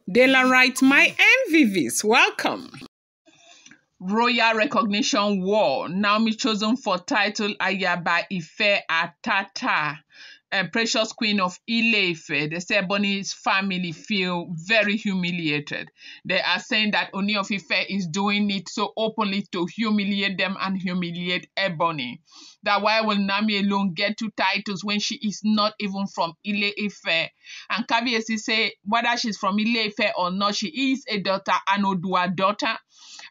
Dela writes, my MVVs, welcome. Royal recognition war. Naomi chosen for title Ayaba Ìfẹ Àtàtà, precious queen of Ile-Ife. They say Ebony's family feel very humiliated. They are saying that Ooni of Ife is doing it so openly to humiliate them and humiliate Ebony. That why will Naomi alone get 2 titles when she is not even from Ile-Ife? And Kabiyesi say whether she's from Ile-Ife or not, she is a daughter, an Odua daughter.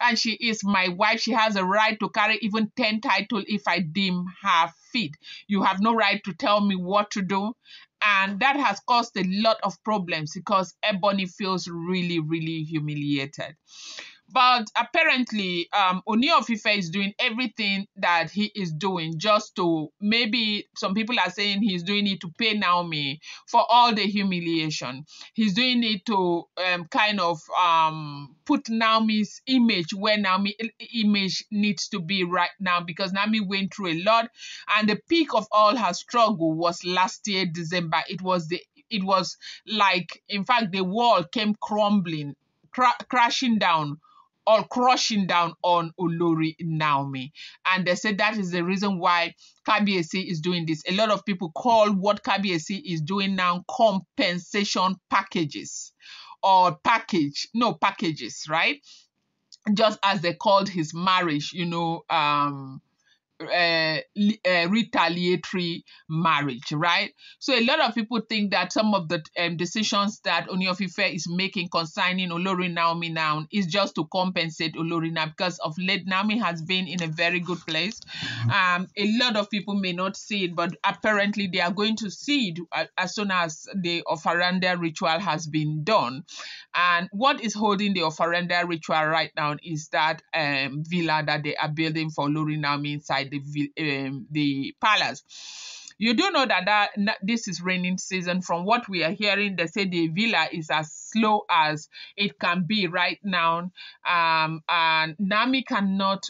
And she is my wife. She has a right to carry even 10 titles if I deem her fit. You have no right to tell me what to do. And that has caused a lot of problems because Ebony feels really, really humiliated. But apparently, Ooni of Ife is doing everything that he is doing just to, maybe some people are saying he's doing it to pay Naomi for all the humiliation. He's doing it to kind of put Naomi's image where Naomi's image needs to be right now, because Naomi went through a lot, and the peak of all her struggle was last year, December. It was like, in fact, the wall came crumbling, crashing down, or crushing down on Olori Naomi. And they said that is the reason why Kabiyesi is doing this. A lot of people call what Kabiyesi is doing now compensation packages, or packages, right? Just as they called his marriage, retaliatory marriage, right? So a lot of people think that some of the decisions that Ooni of Ife is making concerning Olori Naomi now is just to compensate Olori Naomi, because of late Naomi has been in a very good place. A lot of people may not see it, but apparently they are going to see it as soon as the Ofaranda ritual has been done. And what is holding the Ofaranda ritual right now is that villa that they are building for Olori Naomi inside the palace. You do know that this is raining season. From what we are hearing, they say the villa is as slow as it can be right now, and Naomi cannot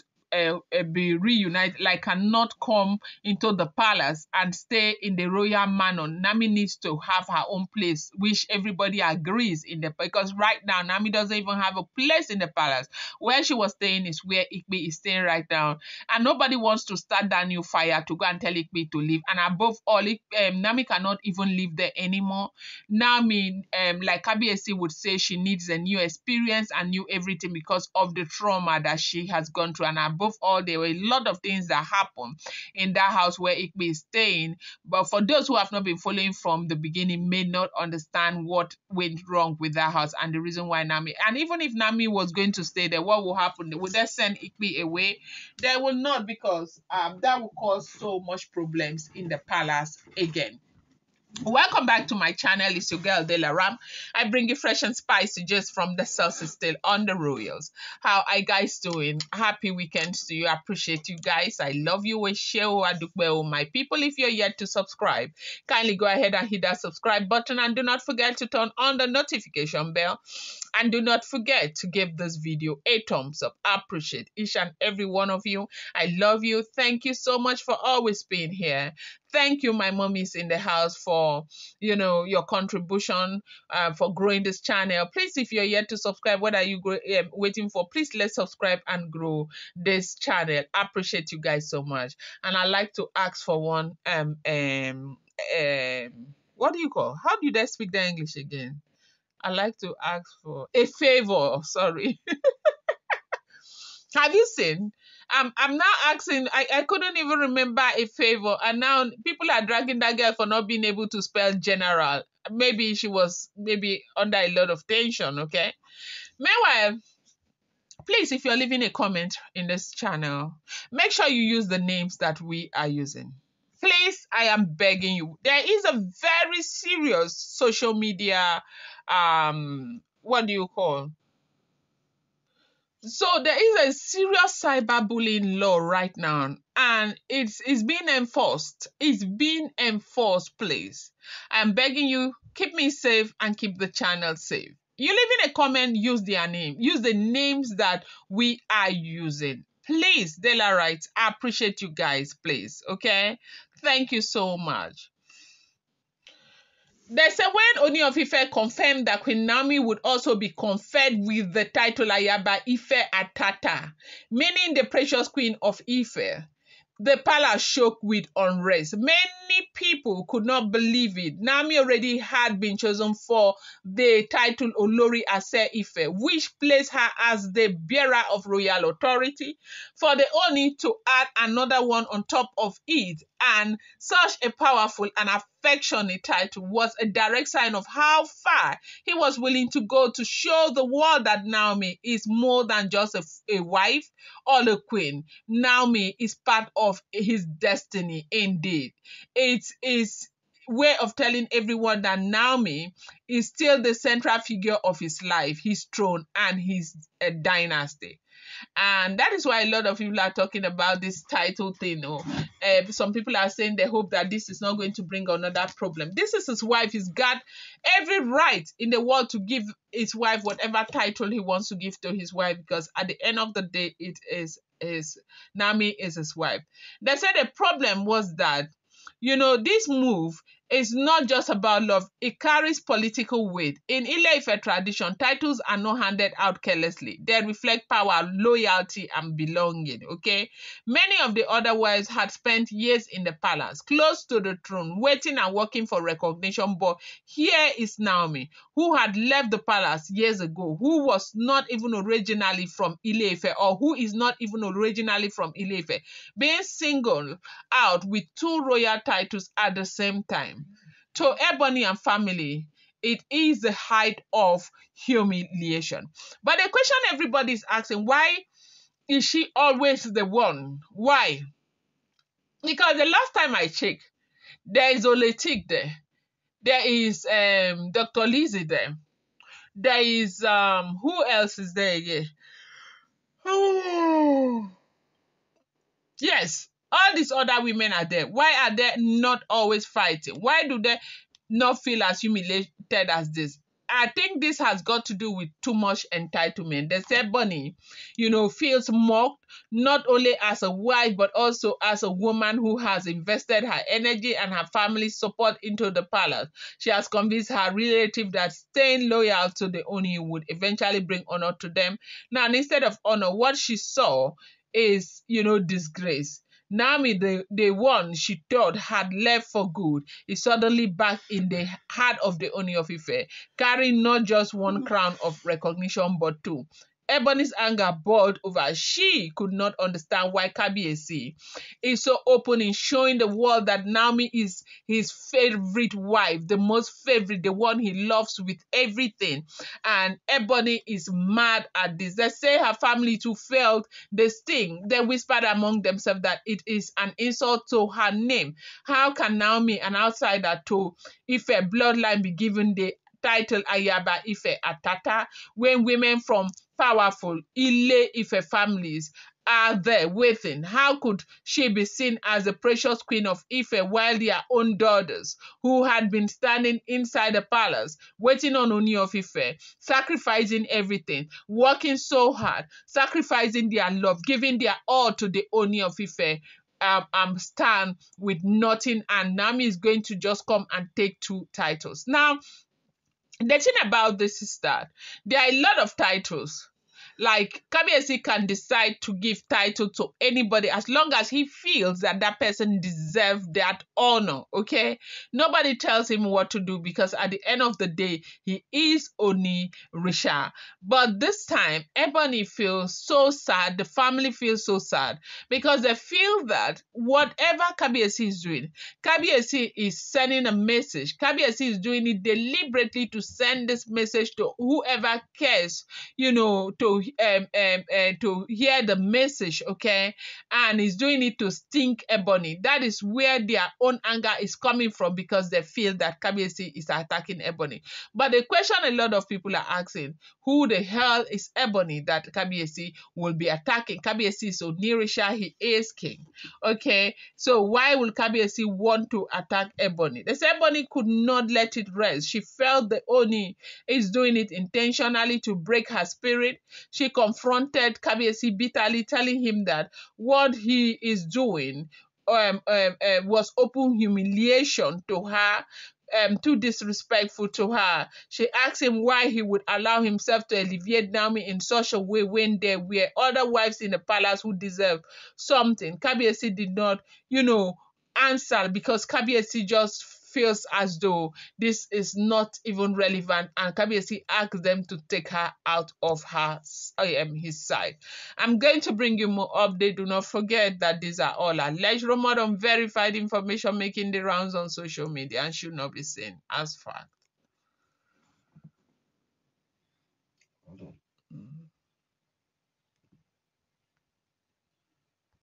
be reunited, like cannot come into the palace and stay in the royal manor. Naomi needs to have her own place, which everybody agrees in because right now Naomi doesn't even have a place in the palace. Where she was staying is where Ikpe is staying right now, and nobody wants to start that new fire to go and tell Ikpe to leave. And above all, Naomi cannot even live there anymore. Naomi, like Kabiyesi would say, she needs a new experience and new everything because of the trauma that she has gone through. And above all, there were a lot of things that happened in that house where Ikpe is staying. But for those who have not been following from the beginning, may not understand what went wrong with that house and the reason why Naomi. And even if Naomi was going to stay there, what will happen? Would they send Ikpe away? They will not, because that will cause so much problems in the palace again. Welcome back to my channel. It's your girl Dela Ram. I bring you fresh and spicy just from the sauce still on the royals. How are you guys doing? Happy weekend to you. I appreciate you guys. I love you. My people, if you're yet to subscribe, kindly go ahead and hit that subscribe button, and do not forget to turn on the notification bell, and do not forget to give this video a thumbs up. I appreciate each and every one of you. I love you. Thank you so much for always being here. Thank you, my mommies in the house, for your contribution for growing this channel. Please, if you're yet to subscribe, what are you waiting for? Please, let's subscribe and grow this channel. I appreciate you guys so much. And I like to ask for one what do you call? How do they speak the English again? I like to ask for a favor. Sorry. Have you seen? I'm now asking, I couldn't even remember a favor, and now people are dragging that girl for not being able to spell general. Maybe she was under a lot of tension, okay? Meanwhile, please, if you're leaving a comment in this channel, make sure you use the names that we are using. Please, I am begging you. There is a very serious social media, what do you call? So there is a serious cyberbullying law right now, and it's being enforced. It's being enforced, please. I'm begging you, keep me safe and keep the channel safe. You leave in a comment, use their name. Use the names that we are using. Please, Dela writes, I appreciate you guys, please, okay? Thank you so much. They say when Ooni of Ife confirmed that Queen Naomi would also be conferred with the title Ayaba Ìfẹ Àtàtà, meaning the precious Queen of Ife, the palace shook with unrest. Many people could not believe it. Naomi already had been chosen for the title Olori Ase Ife, which placed her as the bearer of royal authority. For the Oni to add another one on top of it, and such a powerful and affectionate title, was a direct sign of how far he was willing to go to show the world that Naomi is more than just a wife or a queen. Naomi is part of his destiny indeed. It is way of telling everyone that Naomi is still the central figure of his life, his throne, and his dynasty. And that is why a lot of people are talking about this title thing. Some people are saying they hope that this is not going to bring another problem. This is his wife. He's got every right in the world to give his wife whatever title he wants to give to his wife, because at the end of the day, it is Naomi is his wife. They said the problem was that, this move is not just about love, it carries political weight. In Ile-Ife tradition, titles are not handed out carelessly. They reflect power, loyalty, and belonging, okay? Many of the other wives had spent years in the palace, close to the throne, waiting and working for recognition, but here is Naomi, who had left the palace years ago, who was not even originally from Ile-Ife, or who is not even originally from Ile-Ife, being singled out with two royal titles at the same time. To Ebony and family, it is the height of humiliation. But the question everybody is asking, why is she always the one? Why? Because the last time I checked, there is Oletik there. There is Dr. Lizzie there. There is who else is there again? Oh. Yes, all these other women are there. Why are they not always fighting? Why do they not feel as humiliated as this? I think this has got to do with too much entitlement. They say Ebony, feels mocked not only as a wife but also as a woman who has invested her energy and her family's support into the palace. She has convinced her relative that staying loyal to the Oni would eventually bring honor to them. Now, instead of honor, what she saw is, disgrace. Naomi, the one she thought had left for good, is suddenly back in the heart of the Oni of Ife, carrying not just one crown of recognition, but two. Ebony's anger boiled over. She could not understand why Kabiyesi is so open in showing the world that Naomi is his favorite wife, the most favorite, the one he loves with everything. And Ebony is mad at this. They say her family too felt the sting. They whispered among themselves that it is an insult to her name. How can Naomi, an outsider to Ife bloodline, be given the title Ayaba Ìfẹ Àtàtà when women from powerful Ile-Ife families are there waiting? How could she be seen as the precious queen of Ife while their own daughters, who had been standing inside the palace waiting on Ooni of Ife, sacrificing everything, working so hard, sacrificing their love, giving their all to the Ooni of Ife, stand with nothing, and Naomi is going to just come and take two titles? Now, the thing about this is that there are a lot of titles. Like, Kabiyesi can decide to give title to anybody as long as he feels that that person deserves that honor, okay? Nobody tells him what to do, because at the end of the day, he is Oni Risha. But this time, Ebony feels so sad, the family feels so sad, because they feel that whatever Kabiyesi is doing, Kabiyesi is sending a message. Kabiyesi is doing it deliberately to send this message to whoever cares, to hear the message, okay? And he's doing it to stink Ebony. That is where their own anger is coming from, because they feel that Kabiyesi is attacking Ebony. But the question a lot of people are asking, who the hell is Ebony that Kabiyesi will be attacking? Kabiyesi is Onirisha, he is king, okay? So why will Kabiyesi want to attack Ebony? They say Ebony could not let it rest. She felt the Oni is doing it intentionally to break her spirit. She confronted Kabiyesi bitterly, telling him that what he is doing was open humiliation to her. too disrespectful to her. She asked him why he would allow himself to alleviate Naomi in such a way when there were other wives in the palace who deserved something. Kabiyesi did not, answer, because Kabiyesi just feels as though this is not even relevant, and Kabiyesi asked them to take her out of his side. I'm going to bring you more update. Do not forget that these are all alleged, rumored, unverified information making the rounds on social media and should not be seen as fact.